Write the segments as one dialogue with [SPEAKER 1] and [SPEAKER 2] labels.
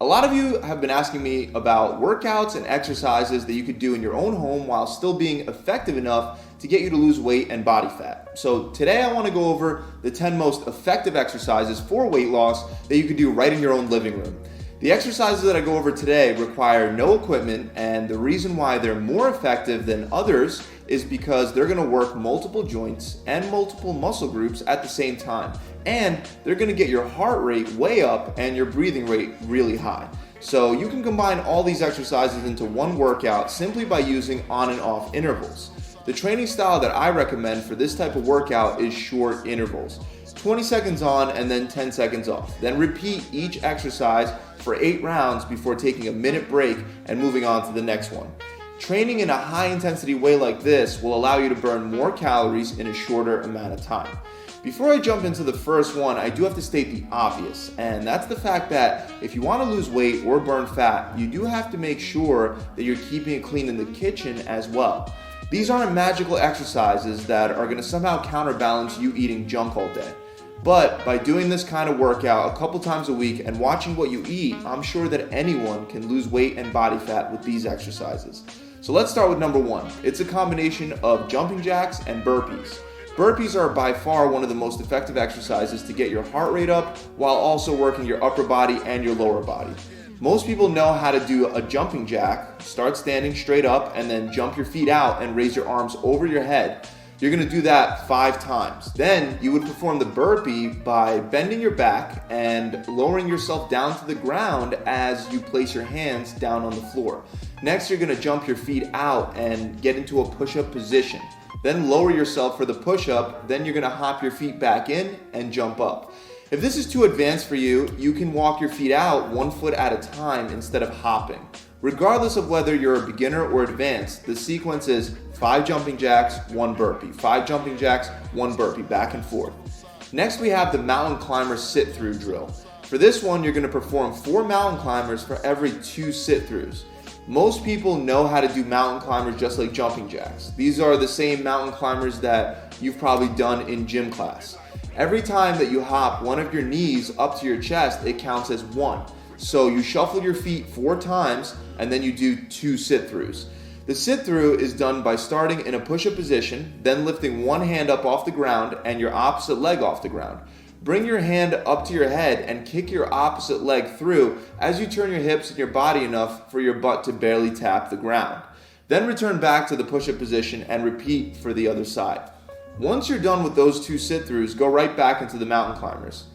[SPEAKER 1] A lot of you have been asking me about workouts and exercises that you could do in your own home while still being effective enough to get you to lose weight and body fat. So today I want to go over the 10 most effective exercises for weight loss that you could do right in your own living room. The exercises that I go over today require no equipment, and the reason why they're more effective than others is because they're going to work multiple joints and multiple muscle groups at the same time. And they're going to get your heart rate way up and your breathing rate really high. So you can combine all these exercises into one workout simply by using on and off intervals. The training style that I recommend for this type of workout is short intervals. 20 seconds on and then 10 seconds off. Then repeat each exercise for 8 rounds before taking a minute break and moving on to the next one. Training in a high intensity way like this will allow you to burn more calories in a shorter amount of time. Before I jump into the first one, I do have to state the obvious, and that's the fact that if you want to lose weight or burn fat, you do have to make sure that you're keeping it clean in the kitchen as well. These aren't magical exercises that are going to somehow counterbalance you eating junk all day. But by doing this kind of workout a couple times a week and watching what you eat, I'm sure that anyone can lose weight and body fat with these exercises. So let's start with number 1. It's a combination of jumping jacks and burpees. Burpees are by far one of the most effective exercises to get your heart rate up while also working your upper body and your lower body. Most people know how to do a jumping jack. Start standing straight up and then jump your feet out and raise your arms over your head. You're going to do that 5 times. Then you would perform the burpee by bending your back and lowering yourself down to the ground as you place your hands down on the floor. Next, you're going to jump your feet out and get into a push-up position. Then lower yourself for the push-up. Then you're going to hop your feet back in and jump up. If this is too advanced for you, you can walk your feet out 1 foot at a time instead of hopping. Regardless of whether you're a beginner or advanced, the sequence is 5 jumping jacks, 1 burpee, 5 jumping jacks, 1 burpee, back and forth. Next, we have the mountain climber sit-through drill. For this one, you're going to perform 4 mountain climbers for every 2 sit-throughs. Most people know how to do mountain climbers just like jumping jacks. These are the same mountain climbers that you've probably done in gym class. Every time that you hop one of your knees up to your chest, it counts as 1. So you shuffle your feet 4 times and then you do 2 sit-throughs. The sit-through is done by starting in a push-up position, then lifting one hand up off the ground and your opposite leg off the ground. Bring your hand up to your head and kick your opposite leg through as you turn your hips and your body enough for your butt to barely tap the ground. Then return back to the push-up position and repeat for the other side. Once you're done with those 2 sit-throughs, go right back into the mountain climbers.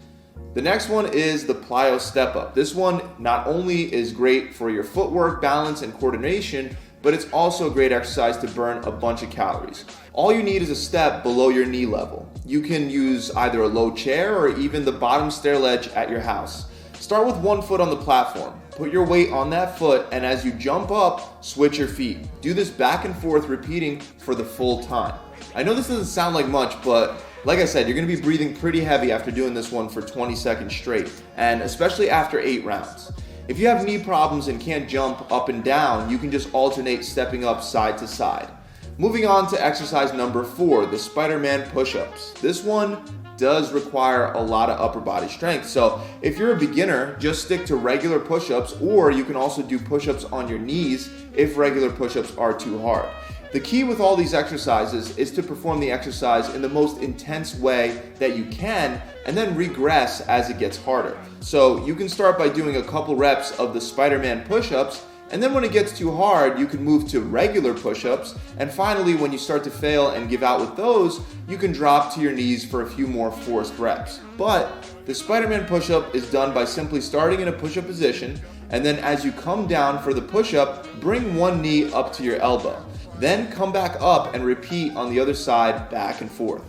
[SPEAKER 1] The next one is the plyo step-up. This one not only is great for your footwork, balance, and coordination, but it's also a great exercise to burn a bunch of calories. All you need is a step below your knee level. You can use either a low chair or even the bottom stair ledge at your house. Start with 1 foot on the platform. Put your weight on that foot, and as you jump up, switch your feet. Do this back and forth, repeating for the full time. I know this doesn't sound like much, but like I said, you're going to be breathing pretty heavy after doing this one for 20 seconds straight, and especially after 8 rounds. If you have knee problems and can't jump up and down, you can just alternate stepping up side to side. Moving on to exercise number 4, the Spider-Man push-ups. This one does require a lot of upper body strength. So if you're a beginner, just stick to regular push-ups, or you can also do push-ups on your knees if regular push-ups are too hard. The key with all these exercises is to perform the exercise in the most intense way that you can and then regress as it gets harder. So you can start by doing a couple reps of the Spider-Man push-ups, and then when it gets too hard, you can move to regular push-ups, and finally when you start to fail and give out with those, you can drop to your knees for a few more forced reps. But the Spider-Man push-up is done by simply starting in a push-up position, and then as you come down for the push-up, bring one knee up to your elbow. Then come back up and repeat on the other side, back and forth.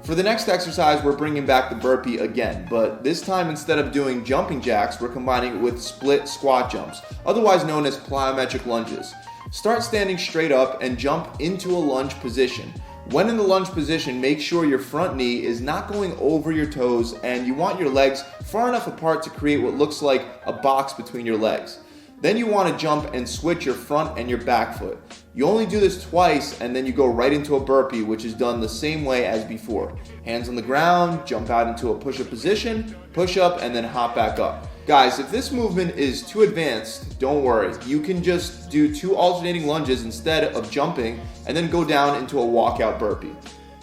[SPEAKER 1] For the next exercise, we're bringing back the burpee again, but this time instead of doing jumping jacks, we're combining it with split squat jumps, otherwise known as plyometric lunges. Start standing straight up and jump into a lunge position. When in the lunge position, make sure your front knee is not going over your toes and you want your legs far enough apart to create what looks like a box between your legs. Then you want to jump and switch your front and your back foot. You only do this twice and then you go right into a burpee, which is done the same way as before. Hands on the ground, jump out into a push-up position, push up, and then hop back up. Guys, if this movement is too advanced, don't worry. You can just do 2 alternating lunges instead of jumping and then go down into a walkout burpee.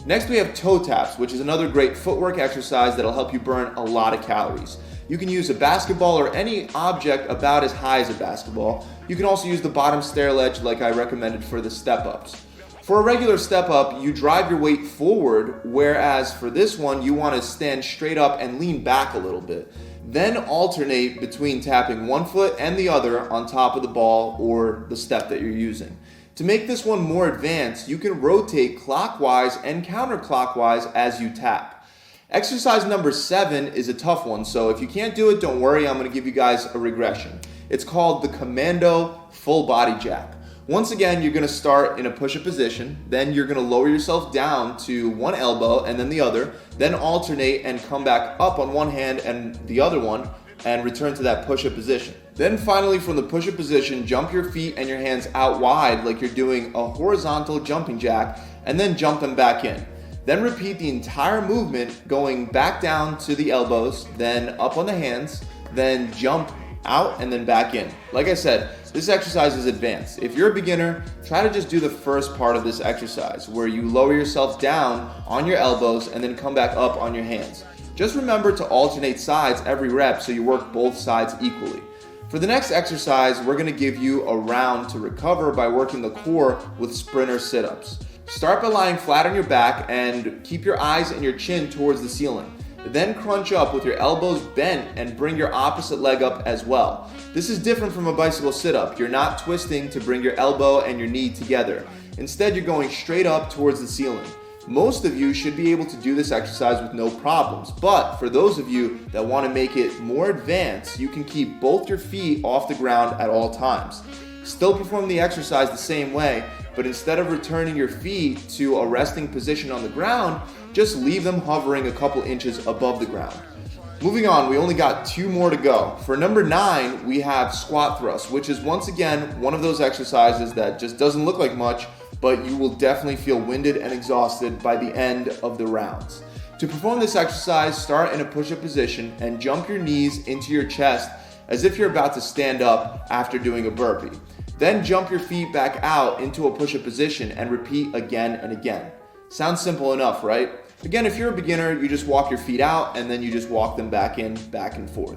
[SPEAKER 1] Next, we have toe taps, which is another great footwork exercise that'll help you burn a lot of calories. You can use a basketball or any object about as high as a basketball. You can also use the bottom stair ledge like I recommended for the step-ups. For a regular step-up, you drive your weight forward, whereas for this one, you want to stand straight up and lean back a little bit. Then alternate between tapping one foot and the other on top of the ball or the step that you're using. To make this one more advanced, you can rotate clockwise and counterclockwise as you tap. Exercise number 7 is a tough one, so if you can't do it, don't worry, I'm going to give you guys a regression. It's called the Commando Full Body Jack. Once again, you're going to start in a push-up position, then you're going to lower yourself down to one elbow and then the other, then alternate and come back up on one hand and the other one, and return to that push-up position. Then finally, from the push-up position, jump your feet and your hands out wide like you're doing a horizontal jumping jack, and then jump them back in. Then repeat the entire movement going back down to the elbows, then up on the hands, then jump out and then back in. Like I said, this exercise is advanced. If you're a beginner, try to just do the first part of this exercise where you lower yourself down on your elbows and then come back up on your hands. Just remember to alternate sides every rep so you work both sides equally. For the next exercise, we're going to give you a round to recover by working the core with sprinter sit-ups. Start by lying flat on your back and keep your eyes and your chin towards the ceiling. Then crunch up with your elbows bent and bring your opposite leg up as well. This is different from a bicycle sit-up. You're not twisting to bring your elbow and your knee together. Instead, you're going straight up towards the ceiling. Most of you should be able to do this exercise with no problems, but for those of you that want to make it more advanced, you can keep both your feet off the ground at all times. Still perform the exercise the same way, but instead of returning your feet to a resting position on the ground, just leave them hovering a couple inches above the ground. Moving on, we only got 2 more to go. For number 9, we have squat thrust, which is once again one of those exercises that just doesn't look like much, but you will definitely feel winded and exhausted by the end of the rounds. To perform this exercise, start in a push-up position and jump your knees into your chest as if you're about to stand up after doing a burpee. Then jump your feet back out into a push-up position and repeat again and again. Sounds simple enough, right? Again, if you're a beginner, you just walk your feet out and then you just walk them back in, back and forth.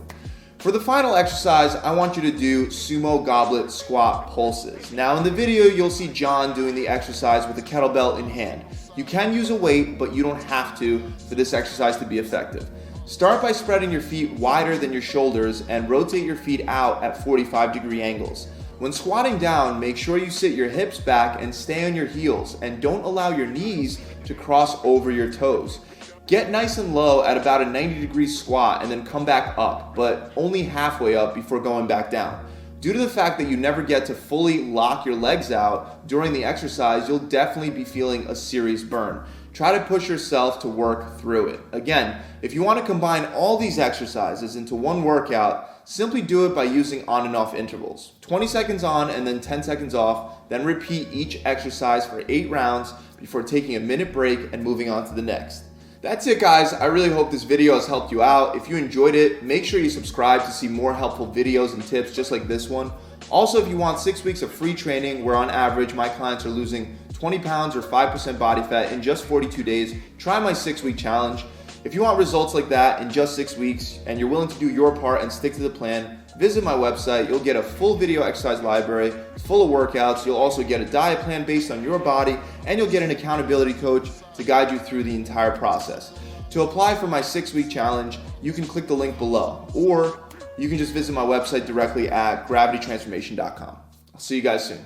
[SPEAKER 1] For the final exercise, I want you to do sumo goblet squat pulses. Now in the video, you'll see John doing the exercise with a kettlebell in hand. You can use a weight, but you don't have to for this exercise to be effective. Start by spreading your feet wider than your shoulders and rotate your feet out at 45-degree angles. When squatting down, make sure you sit your hips back and stay on your heels, and don't allow your knees to cross over your toes. Get nice and low at about a 90-degree squat and then come back up, but only halfway up before going back down. Due to the fact that you never get to fully lock your legs out during the exercise, you'll definitely be feeling a serious burn. Try to push yourself to work through it. Again, if you want to combine all these exercises into one workout, simply do it by using on and off intervals. 20 seconds on and then 10 seconds off, then repeat each exercise for 8 rounds before taking a minute break and moving on to the next. That's it, guys. I really hope this video has helped you out. If you enjoyed it, make sure you subscribe to see more helpful videos and tips just like this one. Also, if you want 6 weeks of free training where on average my clients are losing 20 pounds or 5% body fat in just 42 days, try my 6-week challenge. If you want results like that in just 6 weeks and you're willing to do your part and stick to the plan, visit my website. You'll get a full video exercise library full of workouts. You'll also get a diet plan based on your body, and you'll get an accountability coach to guide you through the entire process. To apply for my 6-week challenge, you can click the link below, or you can just visit my website directly at gravitytransformation.com. I'll see you guys soon.